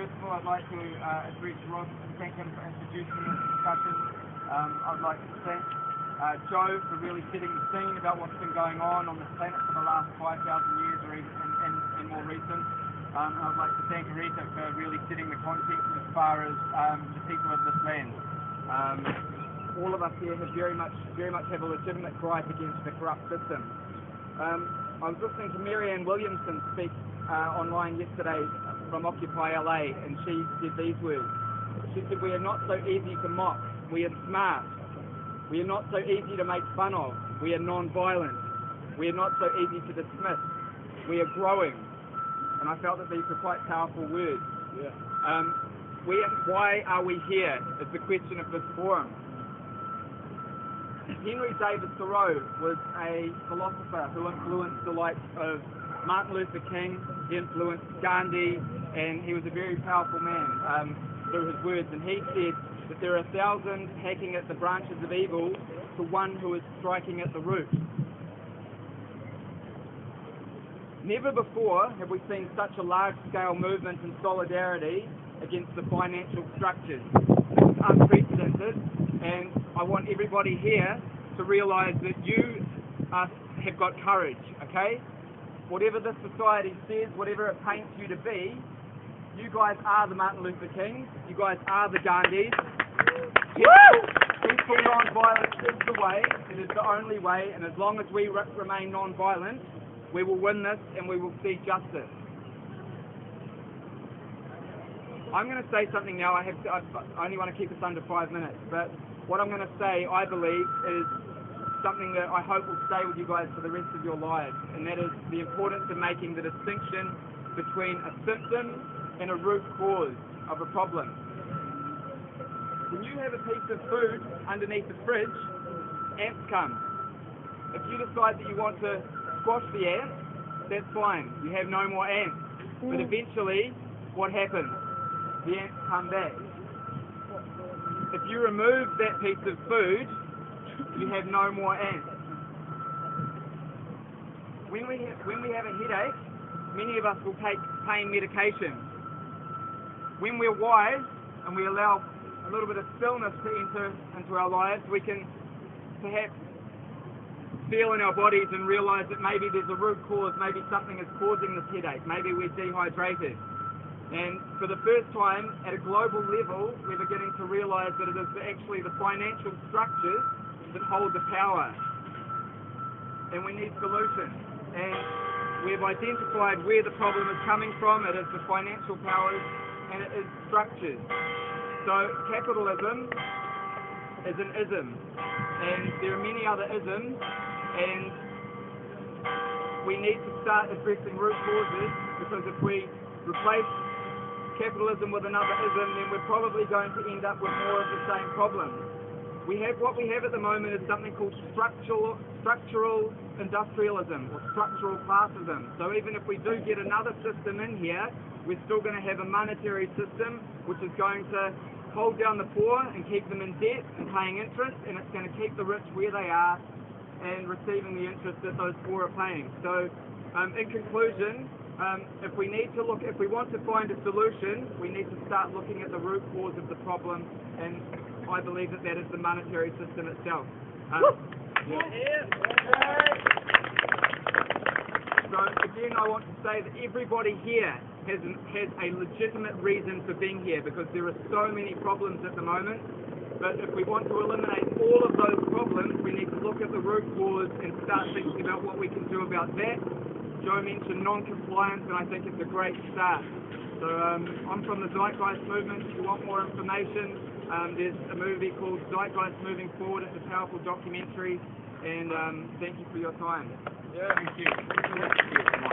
first of all, I'd like to address Ross and thank him for introducing this discussion. I'd like to thank Joe for really setting the scene about what's been going on this planet for the last 5,000 years or even in more recent. I'd like to thank Rita for really setting the context as far as the people of this land. All of us here have very much have a legitimate gripe against the corrupt system. I was listening to Marianne Williamson speak online yesterday from Occupy LA, and she said these words. She said, "We are not so easy to mock. We are smart. We are not so easy to make fun of. We are non-violent. We are not so easy to dismiss. We are growing." And I felt that these were quite powerful words. Yeah. Why are we here is the question of this forum. Henry David Thoreau was a philosopher who influenced the likes of Martin Luther King. He influenced Gandhi, and he was a very powerful man through his words. And he said that there are 1,000 hacking at the branches of evil to one who is striking at the root. Never before have we seen such a large-scale movement in solidarity against the financial structures. This is unprecedented, and I want everybody here to realise that you have got courage, okay? Whatever this society says, whatever it paints you to be, you guys are the Martin Luther Kings, you guys are the Gandhis. Peaceful non-violence is the way, it is the only way, and as long as we remain non-violent, we will win this and we will see justice. I'm going to say something now. I only want to keep this under 5 minutes, but what I'm going to say, I believe, is something that I hope will stay with you guys for the rest of your lives, and that is the importance of making the distinction between a symptom and a root cause of a problem. When you have a piece of food underneath the fridge, ants come. If you decide that you want to squash the ants, that's fine. You have no more ants. But eventually, what happens? The ants come back. If you remove that piece of food, you have no more ants. When we have a headache, many of us will take pain medication. When we're wise and we allow a little bit of stillness to enter into our lives, we can perhaps feel in our bodies and realise that maybe there's a root cause, maybe something is causing this headache, maybe we're dehydrated. And for the first time, at a global level, we're beginning to realise that it is actually the financial structures that hold the power. And we need solutions. And we've identified where the problem is coming from. It is the financial powers and it is structures. So capitalism is an ism. And there are many other isms. And we need to start addressing root causes, because if we replace capitalism with another ism, then we're probably going to end up with more of the same problems. What we have at the moment is something called structural industrialism or structural classism. So even if we do get another system in here, we're still going to have a monetary system which is going to hold down the poor and keep them in debt and paying interest, and it's going to keep the rich where they are and receiving the interest that those poor are paying. So in conclusion, if we want to find a solution, we need to start looking at the root cause of the problem, and I believe that is the monetary system itself. So again, I want to say that everybody here has a legitimate reason for being here, because there are so many problems at the moment. But if we want to eliminate all of those problems, we need to look at the root cause and start thinking about what we can do about that. Joe mentioned non-compliance, and I think it's a great start. So I'm from the Zeitgeist Movement. If you want more information, there's a movie called Zeitgeist Moving Forward. It's a powerful documentary, and thank you for your time. Yeah, thank you.